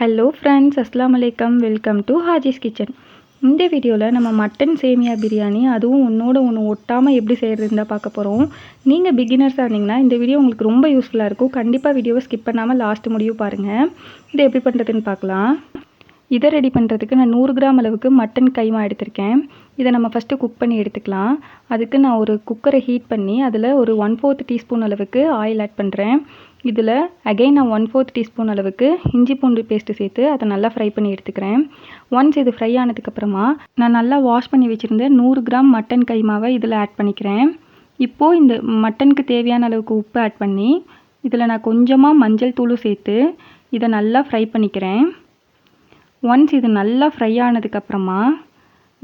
Hello friends, அஸ்ஸலாமு அலைக்கும். Welcome to Haji's kitchen. இந்த வீடியோவில் நம்ம மட்டன் சேமியா பிரியாணி அதுவும் ஒன்றோட ஒன்று ஒட்டாமல் எப்படி செய்கிறதுன்னு தான் பார்க்க போகிறோம். நீங்கள் பிகினர்ஸாக இருந்தீங்கன்னா இந்த வீடியோ உங்களுக்கு ரொம்ப யூஸ்ஃபுல்லாக இருக்கும். கண்டிப்பாக வீடியோவை ஸ்கிப் பண்ணாமல் லாஸ்ட் முடிவு பாருங்கள். இதை எப்படி பண்ணுறதுன்னு பார்க்கலாம். இதை ரெடி பண்ணுறதுக்கு நான் 100 கிராம் அளவுக்கு மட்டன் கைமா எடுத்திருக்கேன். இதை நம்ம ஃபஸ்ட்டு குக் பண்ணி எடுத்துக்கலாம். அதுக்கு நான் ஒரு குக்கரை ஹீட் பண்ணி அதில் ஒரு 1/4 டீஸ்பூன் அளவுக்கு ஆயில் ஆட் பண்ணுறேன். இதில் அகைன் நான் 1/4 டீஸ்பூன் அளவுக்கு இஞ்சி பூண்டு பேஸ்ட்டு சேர்த்து அதை நல்லா ஃப்ரை பண்ணி எடுத்துக்கிறேன். ஒன்ஸ் இது ஃப்ரை ஆனதுக்கப்புறமா நான் நல்லா வாஷ் பண்ணி வச்சுருந்த 100 கிராம் மட்டன் கைமாவை இதில் ஆட் பண்ணிக்கிறேன். இப்போது இந்த மட்டனுக்கு தேவையான அளவுக்கு உப்பு ஆட் பண்ணி இதில் நான் கொஞ்சமாக மஞ்சள் தூளும் சேர்த்து இதை நல்லா ஃப்ரை பண்ணிக்கிறேன். ஒன்ஸ் இது நல்லா ஃப்ரை ஆனதுக்கப்புறமா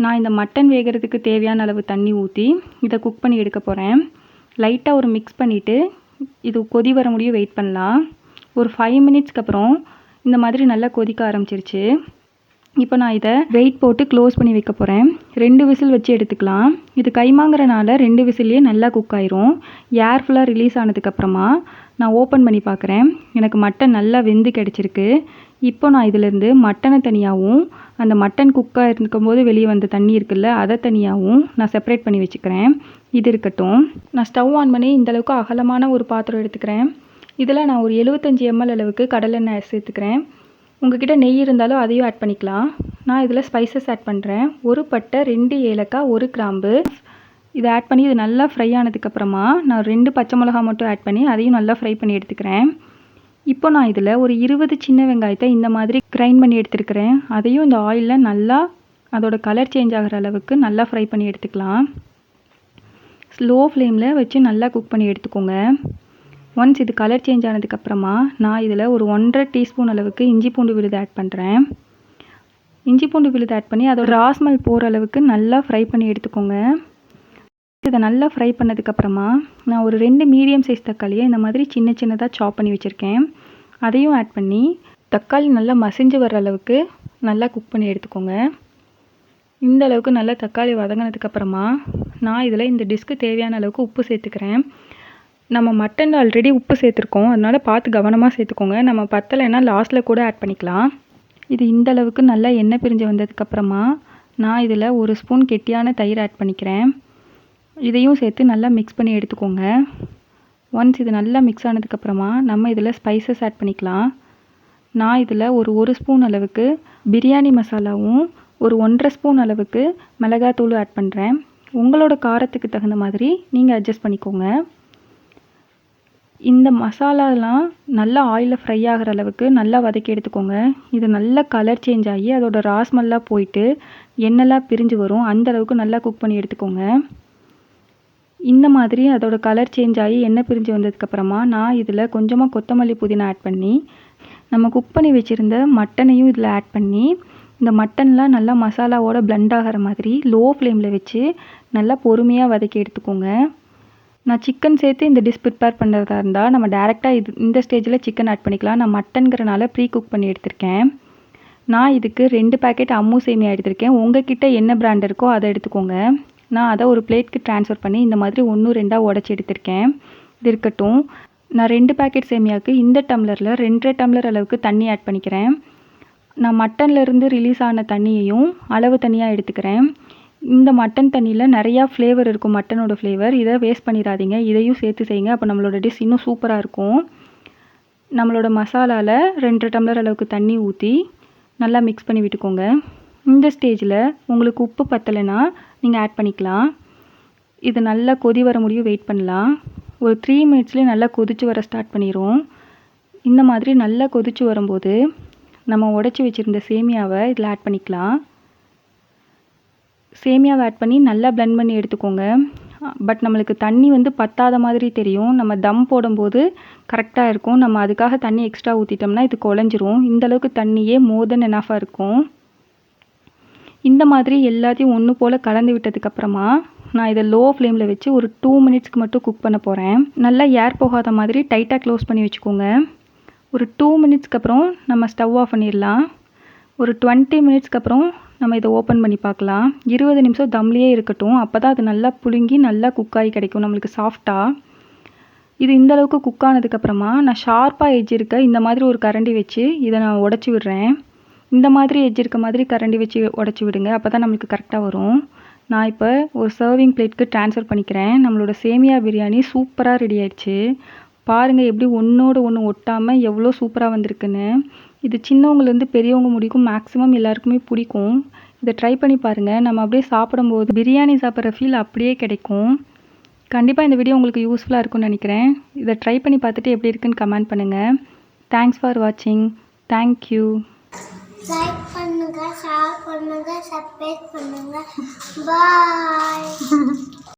நான் இந்த மட்டன் வேகிறதுக்கு தேவையான அளவு தண்ணி ஊற்றி இதை குக் பண்ணி எடுக்க போகிறேன். லைட்டாக ஒரு மிக்ஸ் பண்ணிவிட்டு இது கொதி வர முடியும் வெயிட் பண்ணலாம். ஒரு 5 மினிட்ஸ்க்கு அப்புறம் இந்த மாதிரி நல்லா கொதிக்க ஆரம்பிச்சிருச்சு. இப்போ நான் இதை வெயிட் போட்டு க்ளோஸ் பண்ணி வைக்க போகிறேன். 2 விசில் வச்சு எடுத்துக்கலாம். இது கைமாங்கிறனால 2 விசில்லையே நல்லா குக் ஆயிரும். ஏர் ஃபுல்லாக ரிலீஸ் ஆனதுக்கப்புறமா நான் ஓப்பன் பண்ணி பார்க்குறேன். எனக்கு மட்டன் நல்லா வெந்து கிடச்சிருக்கு. இப்போ நான் இதிலேருந்து மட்டனை தனியாகவும் அந்த மட்டன் குக்காக இருக்கும்போது வெளியே வந்த தண்ணி இருக்குல்ல அதை தனியாகவும் நான் செப்பரேட் பண்ணி வச்சுக்கிறேன். இது இருக்கட்டும். நான் ஸ்டவ் ஆன் பண்ணி இந்தளவுக்கு அகலமான ஒரு பாத்திரம் எடுத்துக்கிறேன். இதில் நான் ஒரு 75 ml அளவுக்கு கடலெண்ணெய் சேர்த்துக்கிறேன். உங்ககிட்ட நெய் இருந்தாலும் அதையும் ஆட் பண்ணிக்கலாம். நான் இதில் ஸ்பைசஸ் ஆட் பண்ணுறேன். ஒரு பட்டை, 2 ஏலக்காய், 1 கிராம்பு. இதை ஆட் பண்ணி இது நல்லா ஃப்ரை ஆனதுக்கப்புறமா நான் 2 பச்சை மிளகா மட்டும் ஆட் பண்ணி அதையும் நல்லா ஃப்ரை பண்ணி எடுத்துக்கிறேன். இப்போ நான் இதில் ஒரு 20 சின்ன வெங்காயத்தை இந்த மாதிரி கிரைண்ட் பண்ணி எடுத்துருக்கிறேன். அதையும் இந்த ஆயிலில் நல்லா அதோட கலர் சேஞ்ச் ஆகிற அளவுக்கு நல்லா ஃப்ரை பண்ணி எடுத்துக்கலாம். ஸ்லோ ஃப்ளேமில் வச்சு நல்லா குக் பண்ணி எடுத்துக்கோங்க. ஒன்ஸ் இது கலர் சேஞ்ச் ஆனதுக்கப்புறமா நான் இதில் ஒரு 1.5 டீஸ்பூன் அளவுக்கு இஞ்சி பூண்டு விழுது ஆட் பண்ணுறேன். இஞ்சி பூண்டு விழுது ஆட் பண்ணி அதோட ராஸ்மல் போகிற அளவுக்கு நல்லா ஃப்ரை பண்ணி எடுத்துக்கோங்க. இதை நல்லா ஃப்ரை பண்ணதுக்கப்புறமா நான் ஒரு 2 மீடியம் சைஸ் தக்காளியை இந்த மாதிரி சின்ன சின்னதாக சாப் பண்ணி வச்சுருக்கேன். அதையும் ஆட் பண்ணி தக்காளி நல்லா மசிஞ்சு வர அளவுக்கு நல்லா குக் பண்ணி எடுத்துக்கோங்க. இந்த அளவுக்கு நல்லா தக்காளி வதங்கினதுக்கப்புறமா நான் இதில் இந்த டிஷ்க்கு தேவையான அளவுக்கு உப்பு சேர்த்துக்கிறேன். நம்ம மட்டன் ஆல்ரெடி உப்பு சேர்த்துருக்கோம், அதனால் பார்த்து கவனமாக சேர்த்துக்கோங்க. நம்ம பத்தலைன்னா லாஸ்ட்டில் கூட ஆட் பண்ணிக்கலாம். இது இந்த அளவுக்கு நல்லா எண்ணெய் பிரிஞ்சு வந்ததுக்கப்புறமா நான் இதில் 1 ஸ்பூன் கெட்டியான தயிர் ஆட் பண்ணிக்கிறேன். இதையும் சேர்த்து நல்லா மிக்ஸ் பண்ணி எடுத்துக்கோங்க. ஒன்ஸ் இது நல்லா மிக்ஸ் ஆனதுக்கப்புறமா நம்ம இதில் ஸ்பைசஸ் ஆட் பண்ணிக்கலாம். நான் இதில் ஒரு 1 ஸ்பூன் அளவுக்கு பிரியாணி மசாலாவும் ஒரு 1.5 ஸ்பூன் அளவுக்கு மிளகாத்தூள் ஆட் பண்ணுறேன். உங்களோட காரத்துக்கு தகுந்த மாதிரி நீங்கள் அட்ஜஸ்ட் பண்ணிக்கோங்க. இந்த மசாலாலாம் நல்லா ஆயிலில் ஃப்ரை ஆகிற அளவுக்கு நல்லா வதக்கி எடுத்துக்கோங்க. இது நல்லா கலர் சேஞ்ச் ஆகி அதோட ராஸ்மெல்லாம் போயிட்டு எண்ணெய்லாம் பிரிஞ்சு வரும். அந்த அளவுக்கு நல்லா குக் பண்ணி எடுத்துக்கோங்க. இந்த மாதிரி அதோட கலர் சேஞ்ச் ஆகி எண்ணெய் பிரிஞ்சு வந்ததுக்கப்புறமா நான் இதில் கொஞ்சமாக கொத்தமல்லி புதினா ஆட் பண்ணி நம்ம குக் பண்ணி வச்சுருந்த மட்டனையும் இதில் ஆட் பண்ணி இந்த மட்டன்லாம் நல்லா மசாலாவோட பிளெண்ட் ஆகிற மாதிரி லோ ஃப்ளேமில் வச்சு நல்லா பொறுமையாக வதக்கி எடுத்துக்கோங்க. நான் சிக்கன் சேர்த்து இந்த டிஷ் ப்ரிப்பேர் பண்ணுறதா இருந்தால் நம்ம டேரெக்டாக இந்த ஸ்டேஜில் சிக்கன் ஆட் பண்ணிக்கலாம். நான் மட்டன்கிறனால ப்ரீ குக் பண்ணி எடுத்திருக்கேன். நான் இதுக்கு 2 பேக்கெட் அம்மு சேமியா எடுத்திருக்கேன். உங்ககிட்ட என்ன பிராண்ட் இருக்கோ அதை எடுத்துக்கோங்க. நான் அதை ஒரு பிளேட்க்கு ட்ரான்ஸ்ஃபர் பண்ணி இந்த மாதிரி 1 2 உடச்சி எடுத்திருக்கேன். இது இருக்கட்டும். நான் 2 பேக்கெட் சேமியாவுக்கு இந்த டம்ளரில் 2.5 டம்ளர் அளவுக்கு தண்ணி ஆட் பண்ணிக்கிறேன். நான் மட்டன்லேருந்து ரிலீஸ் ஆன தண்ணியையும் அளவு தனியாக எடுத்துக்கிறேன். இந்த மட்டன் தண்ணியில் நிறையா ஃப்ளேவர் இருக்கும், மட்டனோட ஃப்ளேவர். இதை வேஸ்ட் பண்ணிடாதீங்க, இதையும் சேர்த்து செய்யுங்க. அப்போ நம்மளோட டிஷ் இன்னும் சூப்பராக இருக்கும். நம்மளோட மசாலாவில் 2.5 டம்ளர் அளவுக்கு தண்ணி ஊற்றி நல்லா மிக்ஸ் பண்ணி விட்டுக்கோங்க. இந்த ஸ்டேஜில் உங்களுக்கு உப்பு பத்தலைன்னா நீங்கள் ஆட் பண்ணிக்கலாம். இது நல்லா கொதி வர முடியும் வெயிட் பண்ணலாம். ஒரு 3 மினிட்ஸ்லேயே நல்லா கொதிச்சு வர ஸ்டார்ட் பண்ணிடும். இந்த மாதிரி நல்லா கொதிச்சு வரும்போது நம்ம உடச்சி வச்சுருந்த சேமியாவை இதில் ஆட் பண்ணிக்கலாம். சேமியாவை ஆட் பண்ணி நல்லா பிளெண்ட் பண்ணி எடுத்துக்கோங்க. பட் நம்மளுக்கு தண்ணி பத்தாத மாதிரி தெரியும். நம்ம தம் போடும்போது கரெக்டாக இருக்கும். நம்ம அதுக்காக தண்ணி எக்ஸ்ட்ரா ஊற்றிட்டோம்னா இது குழஞ்சிரும். இந்தளவுக்கு தண்ணியே மோர் தென் எனஃபாக இருக்கும். இந்த மாதிரி எல்லாத்தையும் ஒன்று போல் கலந்து விட்டதுக்கப்புறமா நான் இதை லோ ஃப்ளேமில் வச்சு ஒரு 2 மினிட்ஸ்க்கு மட்டும் குக் பண்ண போகிறேன். நல்லா ஏர் போகாத மாதிரி டைட்டாக க்ளோஸ் பண்ணி வச்சுக்கோங்க. ஒரு 2 மினிட்ஸ்க்கு அப்புறம் நம்ம ஸ்டவ் ஆஃப் பண்ணிடலாம். ஒரு 20 மினிட்ஸ்க்கு அப்புறம் நம்ம இதை ஓப்பன் பண்ணி பார்க்கலாம். 20 நிமிஷம் தம்லேயே இருக்கட்டும். அப்போ தான் அது நல்லா புழுங்கி நல்லா குக்காகி கிடைக்கும் நம்மளுக்கு சாஃப்டாக. இது இந்த அளவுக்கு குக் ஆனதுக்கப்புறமா நான் ஷார்ப்பாக எட்ஜ் இருக்க இந்த மாதிரி ஒரு கரண்டி வச்சு இதை நான் உடச்சி விடுறேன். இந்த மாதிரி எட்ஜ் இருக்க மாதிரி கரண்டி வச்சு உடச்சி விடுங்க, அப்போ தான் நம்மளுக்கு கரெக்டாக வரும். நான் இப்போ ஒரு சர்விங் பிளேட்க்கு ட்ரான்ஸ்ஃபர் பண்ணிக்கிறேன். நம்மளோட சேமியா பிரியாணி சூப்பராக ரெடி ஆயிடுச்சு. பாருங்கள் எப்படி ஒன்றோட ஒன்று ஒட்டாமல் எவ்வளோ சூப்பராக வந்திருக்குன்னு. இது சின்னவங்கலேருந்து பெரியவங்க முடிக்கும் மேக்ஸிமம் எல்லாருக்குமே பிடிக்கும். இதை ட்ரை பண்ணி பாருங்கள். நம்ம அப்படியே சாப்பிடும்போது பிரியாணி சாப்பிட்ற ஃபீல் அப்படியே கிடைக்கும். கண்டிப்பாக இந்த வீடியோ உங்களுக்கு யூஸ்ஃபுல்லாக இருக்கும்னு நினைக்கிறேன். இதை ட்ரை பண்ணி பார்த்துட்டு எப்படி இருக்குன்னு கமெண்ட் பண்ணுங்கள். தேங்க்ஸ் ஃபார் வாட்சிங். தேங்க்யூ. லைக் பண்ணுங்க, ஷேர் பண்ணுங்க, சப்ஸ்கிரைப் பண்ணுங்க. பாய்.